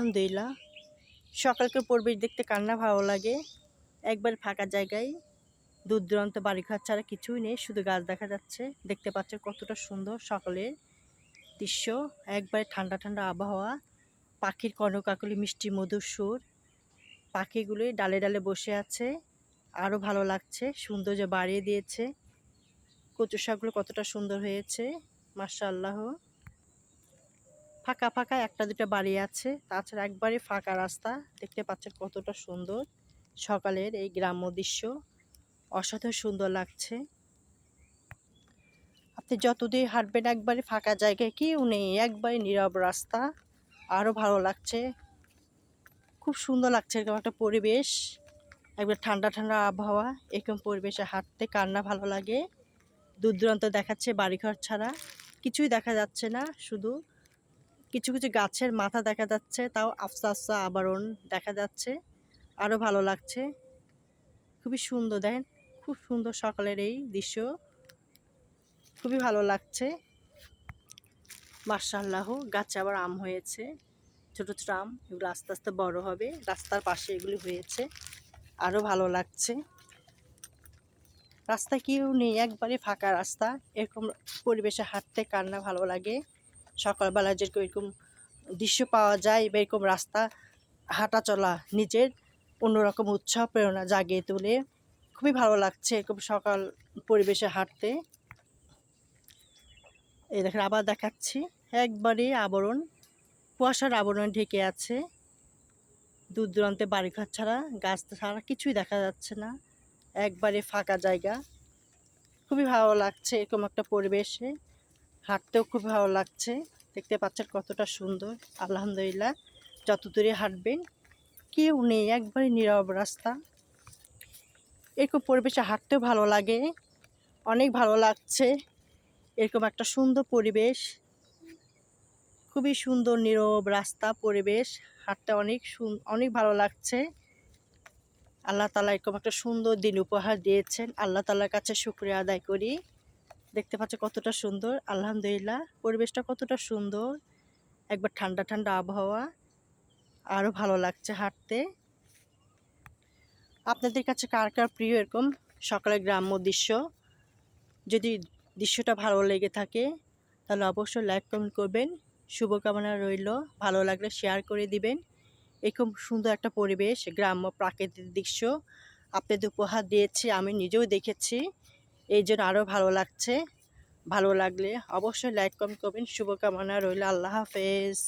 আলহামদুলিল্লাহ। সকালকার পরিবেশ দেখতে কার না ভালো লাগে। একবার ফাঁকা জায়গায় দূর দূরান্ত বাড়িঘর ছাড়া কিছুই নেই, শুধু গাছ দেখা যাচ্ছে। দেখতে পাচ্ছেন কতটা সুন্দর সকালের দৃশ্য। একবারে ঠান্ডা ঠান্ডা আবহাওয়া, পাখির কর্ণকাকলি, মিষ্টি মধুর সুর। পাখিগুলি ডালে ডালে বসে আছে, আরও ভালো লাগছে, সৌন্দর্য বাড়িয়ে দিয়েছে। কচু শাকগুলো কতটা সুন্দর হয়েছে, মাশাআল্লাহ। ফাঁকা ফাঁকা একটা দুটো বাড়ি আছে, তাছাড়া একবারে ফাঁকা রাস্তা। দেখতে পাচ্ছেন কতটা সুন্দর সকালের এই গ্রাম্য দৃশ্য, অসাধারণ সুন্দর লাগছে। আপনি যতদূর হাঁটবেন একবারে ফাঁকা জায়গায়, কেউ নেই, একবারে নীরব রাস্তা, আরও ভালো লাগছে। খুব সুন্দর লাগছে এরকম একটা পরিবেশ, একবার ঠান্ডা ঠান্ডা আবহাওয়া। এরকম পরিবেশে হাঁটতে কার না ভালো লাগে। দূর দূরান্ত দেখাচ্ছে বাড়িঘর ছাড়া কিছুই দেখা যাচ্ছে না, শুধু কিছু কিছু গাছের মাথা দেখা যাচ্ছে, তাও আফসা আফসা আবরণ দেখা যাচ্ছে, আরও ভালো লাগছে। খুবই সুন্দর, দেখেন খুব সুন্দর সকালের এই দৃশ্য, খুবই ভালো লাগছে। মাশাআল্লাহ, গাছে আবার আম হয়েছে, ছোট ছোট আম, এগুলো আস্তে আস্তে বড় হবে। রাস্তার পাশে এগুলি হয়েছে, আরও ভালো লাগছে। রাস্তায় কেউ নেই, একবারে ফাঁকা রাস্তা। এরকম পরিবেশে হাঁটতে কার না ভালো লাগে। সকালবেলা যেরকম এরকম দৃশ্য পাওয়া যায় বা এরকম রাস্তা হাঁটা চলা নিজের অন্যরকম উৎসাহ প্রেরণা জাগিয়ে তোলে। খুবই ভালো লাগছে এরকম সকাল পরিবেশে হাঁটতে। এই দেখেন আবার দেখাচ্ছি, একবারে আবরণ, কুয়াশার আবরণ ঢেকে আছে। দূর দূরান্তে বাড়িঘর ছাড়া, গাছ ছাড়া কিছুই দেখা যাচ্ছে না, একবারে ফাঁকা জায়গা। খুবই ভালো লাগছে এরকম একটা পরিবেশে হাঁটতেও খুব ভালো লাগছে। দেখতে পাচ্ছেন কতটা সুন্দর, আলহামদুলিল্লাহ। যত দূরে হাঁটবেন কেউ নেই, একবারে নীরব রাস্তা। এরকম পরিবেশে হাঁটতেও ভালো লাগে, অনেক ভালো লাগছে। এরকম একটা সুন্দর পরিবেশ, খুবই সুন্দর নীরব রাস্তা, পরিবেশ হাঁটতে অনেক ভালো লাগছে। আল্লাহ তাআলা এরকম একটা সুন্দর দিন উপহার দিয়েছেন, আল্লাহ তাআলার কাছে শুকরিয়া আদায় করি। দেখতে পাচ্ছ কতটা সুন্দর, আলহামদুলিল্লাহ। পরিবেশটা কতটা সুন্দর, একবার ঠান্ডা ঠান্ডা আবহাওয়া, আরও ভালো লাগছে হাঁটতে। আপনাদের কাছে কার কার প্রিয় এরকম সকালের গ্রাম্য দৃশ্য? যদি দৃশ্যটা ভালো লেগে থাকে তাহলে অবশ্যই লাইক কমেন্ট করবেন, শুভকামনা রইল। ভালো লাগলে শেয়ার করে দিবেন। এরকম সুন্দর একটা পরিবেশ, গ্রাম্য প্রাকৃতিক দৃশ্য আপনাদের উপহার দিয়েছি, আমি নিজেও দেখেছি, এই জন্য আরও ভালো লাগছে। ভালো লাগলে অবশ্যই লাইক কমেন্ট করবেন, শুভকামনা রইল। আল্লাহ হাফেজ।